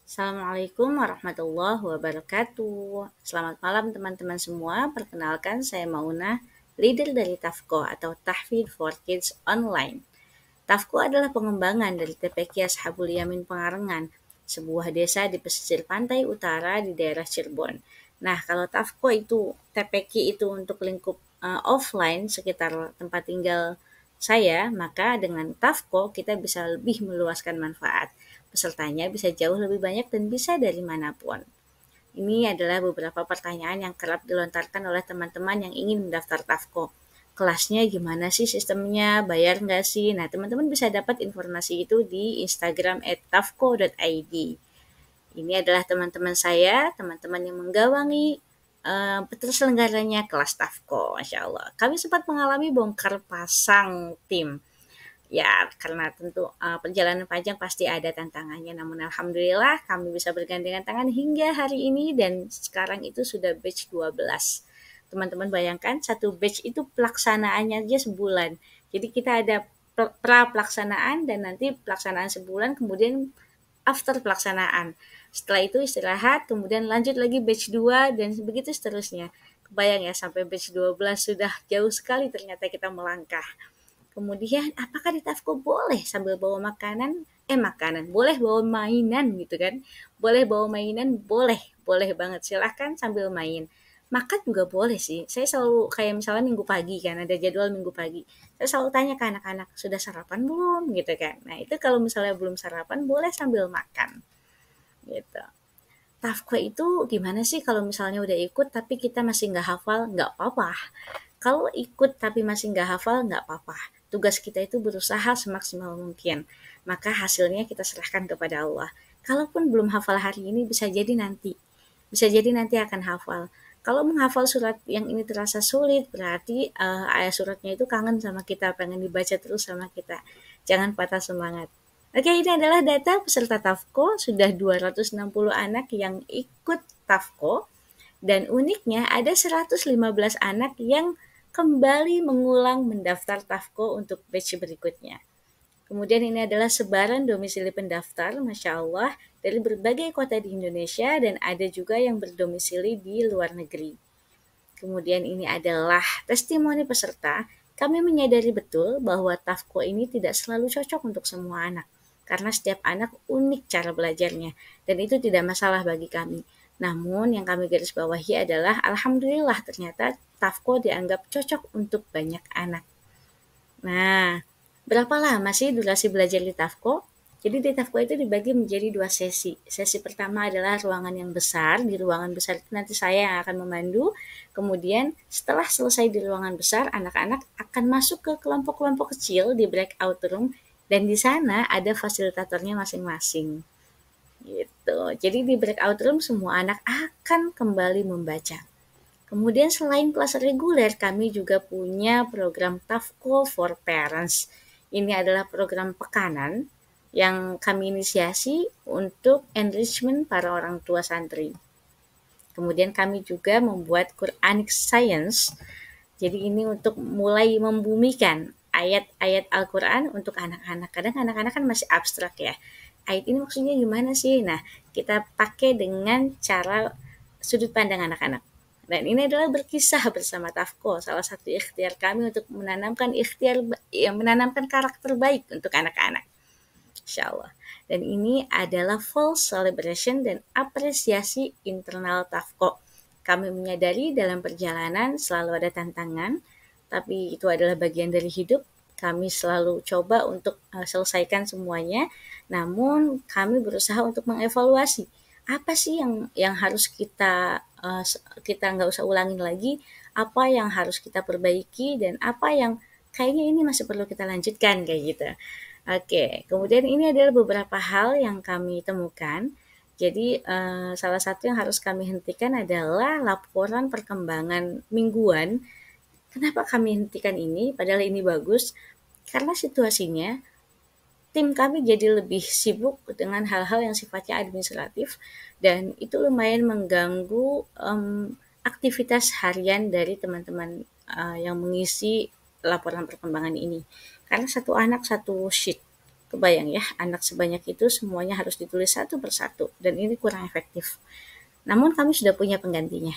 Assalamualaikum warahmatullahi wabarakatuh. Selamat malam teman-teman semua. Perkenalkan saya Mauna, leader dari Tafko atau Tahfidz for Kids Online. Tafko adalah pengembangan dari TPQ Ashabul Yamin Pengarengan, sebuah desa di pesisir pantai utara di daerah Cirebon. Nah, kalau Tafko itu TPQ itu untuk lingkup offline sekitar tempat tinggal saya, maka dengan Tafko kita bisa lebih meluaskan manfaat. Pesertanya bisa jauh lebih banyak dan bisa dari manapun. Ini adalah beberapa pertanyaan yang kerap dilontarkan oleh teman-teman yang ingin mendaftar Tafko. Kelasnya gimana sih sistemnya? Bayar nggak sih? Nah, teman-teman bisa dapat informasi itu di Instagram @tafko.id. Ini adalah teman-teman saya, teman-teman yang menggawangi terselenggaranya kelas Tafko, Masya Allah. Kami sempat mengalami bongkar pasang tim. Ya, karena tentu perjalanan panjang pasti ada tantangannya, namun alhamdulillah kami bisa bergandengan tangan hingga hari ini dan sekarang itu sudah batch 12. Teman-teman bayangkan satu batch itu pelaksanaannya aja sebulan. Jadi kita ada pra pelaksanaan dan nanti pelaksanaan sebulan kemudian after pelaksanaan. Setelah itu istirahat, kemudian lanjut lagi batch 2 dan begitu seterusnya. Kebayang ya sampai batch 12 sudah jauh sekali ternyata kita melangkah. Kemudian apakah di Tafko boleh sambil bawa makanan? Boleh bawa mainan gitu kan. Boleh bawa mainan, boleh. Boleh banget, silahkan sambil main. Makan juga boleh sih. Saya selalu kayak misalnya minggu pagi kan, ada jadwal minggu pagi. Saya selalu tanya ke anak-anak, sudah sarapan belum? Gitu kan. Nah itu kalau misalnya belum sarapan, boleh sambil makan. Gitu. Tafko itu gimana sih kalau misalnya udah ikut tapi kita masih nggak hafal? Nggak apa-apa. Kalau ikut tapi masih nggak hafal, nggak apa-apa. Tugas kita itu berusaha semaksimal mungkin. Maka hasilnya kita serahkan kepada Allah. Kalaupun belum hafal hari ini, bisa jadi nanti. Bisa jadi nanti akan hafal. Kalau menghafal surat yang ini terasa sulit, berarti ayat suratnya itu kangen sama kita, pengen dibaca terus sama kita. Jangan patah semangat. Oke, ini adalah data peserta Tafko. Sudah 260 anak yang ikut Tafko. Dan uniknya ada 115 anak yang kembali mengulang mendaftar Tafko untuk batch berikutnya. Kemudian ini adalah sebaran domisili pendaftar, Masya Allah, dari berbagai kota di Indonesia dan ada juga yang berdomisili di luar negeri. Kemudian ini adalah testimoni peserta. Kami menyadari betul bahwa Tafko ini tidak selalu cocok untuk semua anak, karena setiap anak unik cara belajarnya, dan itu tidak masalah bagi kami. Namun yang kami garis bawahi adalah alhamdulillah ternyata Tafko dianggap cocok untuk banyak anak. Nah, berapa lama sih durasi belajar di Tafko? Jadi di Tafko itu dibagi menjadi 2 sesi. Sesi pertama adalah ruangan yang besar. Di ruangan besar itu nanti saya yang akan memandu. Kemudian setelah selesai di ruangan besar, anak-anak akan masuk ke kelompok-kelompok kecil di breakout room dan di sana ada fasilitatornya masing-masing. Gitu. Jadi di breakout room semua anak akan kembali membaca. Kemudian selain kelas reguler, kami juga punya program Tafko for Parents. Ini adalah program pekanan yang kami inisiasi untuk enrichment para orang tua santri. Kemudian kami juga membuat Quranic Science. Jadi ini untuk mulai membumikan ayat-ayat Al-Quran untuk anak-anak. Kadang anak-anak kan masih abstrak ya. Ayat ini maksudnya gimana sih? Nah, kita pakai dengan cara sudut pandang anak-anak. Dan ini adalah berkisah bersama Tafko, salah satu ikhtiar kami untuk menanamkan karakter baik untuk anak-anak. Insya Allah. Dan ini adalah full celebration dan apresiasi internal Tafko. Kami menyadari dalam perjalanan selalu ada tantangan, tapi itu adalah bagian dari hidup. Kami selalu coba untuk selesaikan semuanya, namun kami berusaha untuk mengevaluasi apa sih yang harus kita nggak usah ulangin lagi, apa yang harus kita perbaiki dan apa yang kayaknya ini masih perlu kita lanjutkan kayak gitu. Oke, kemudian ini adalah beberapa hal yang kami temukan. Jadi salah satu yang harus kami hentikan adalah laporan perkembangan mingguan. Kenapa kami hentikan ini? Padahal ini bagus, karena situasinya tim kami jadi lebih sibuk dengan hal-hal yang sifatnya administratif dan itu lumayan mengganggu aktivitas harian dari teman-teman yang mengisi laporan perkembangan ini. Karena satu anak satu sheet. Kebayang ya, anak sebanyak itu semuanya harus ditulis satu persatu dan ini kurang efektif. Namun kami sudah punya penggantinya.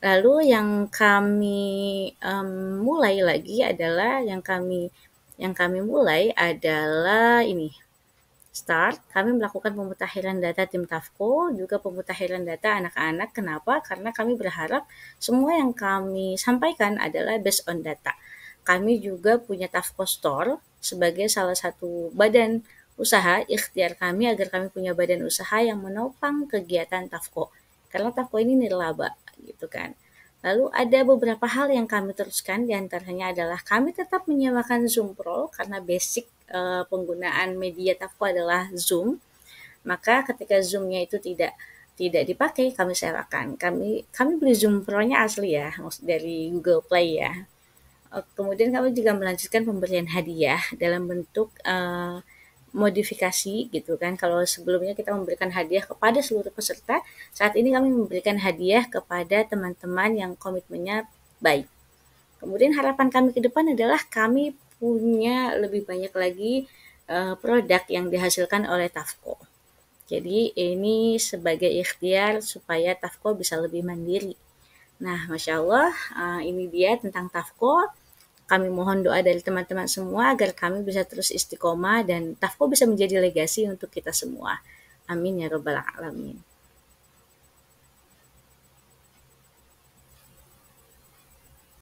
Lalu yang kami mulai lagi adalah yang kami mulai adalah ini. Start, kami melakukan pemutahiran data tim Tafko, juga pemutahiran data anak-anak. Kenapa? Karena kami berharap semua yang kami sampaikan adalah based on data. Kami juga punya Tafko Store sebagai salah satu badan usaha, ikhtiar kami agar kami punya badan usaha yang menopang kegiatan Tafko. Karena Tafko ini nirlaba, gitu kan. Lalu ada beberapa hal yang kami teruskan, diantaranya adalah kami tetap menyewakan Zoom Pro karena basic penggunaan media Tafko adalah Zoom. Maka ketika Zoom-nya itu tidak dipakai, kami sewakan. Kami beli Zoom Pro-nya asli ya, dari Google Play ya. Kemudian kami juga melanjutkan pemberian hadiah dalam bentuk modifikasi gitu kan. Kalau sebelumnya kita memberikan hadiah kepada seluruh peserta, saat ini kami memberikan hadiah kepada teman-teman yang komitmennya baik. Kemudian harapan kami ke depan adalah kami punya lebih banyak lagi produk yang dihasilkan oleh Tafko. Jadi ini sebagai ikhtiar supaya Tafko bisa lebih mandiri. Nah, Masya Allah, ini dia tentang Tafko. Kami mohon doa dari teman-teman semua agar kami bisa terus istiqomah dan Tafko bisa menjadi legasi untuk kita semua. Amin ya Rabbal Alamin.